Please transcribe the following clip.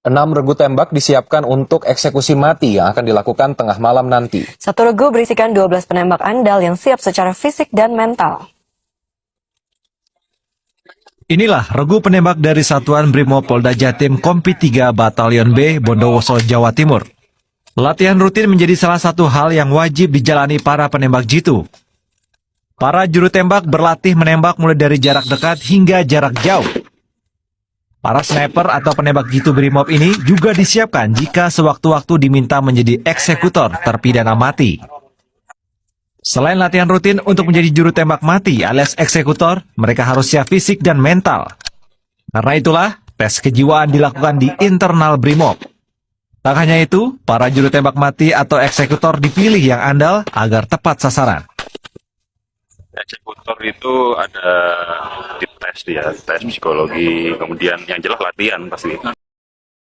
6 regu tembak disiapkan untuk eksekusi mati yang akan dilakukan tengah malam nanti. Satu regu berisikan 12 penembak andal yang siap secara fisik dan mental. Inilah regu penembak dari Satuan Brimob Polda Jatim Kompi 3 Batalion B, Bondowoso, Jawa Timur. Latihan rutin menjadi salah satu hal yang wajib dijalani para penembak jitu. Para juru tembak berlatih menembak mulai dari jarak dekat hingga jarak jauh. Para sniper atau penembak jitu Brimob ini juga disiapkan jika sewaktu-waktu diminta menjadi eksekutor terpidana mati. Selain latihan rutin untuk menjadi juru tembak mati alias eksekutor, mereka harus siap fisik dan mental. Karena itulah, tes kejiwaan dilakukan di internal Brimob. Tak hanya itu, para juru tembak mati atau eksekutor dipilih yang andal agar tepat sasaran. Eksekutor itu ada di tes dia, tes psikologi, kemudian yang jelas latihan pasti.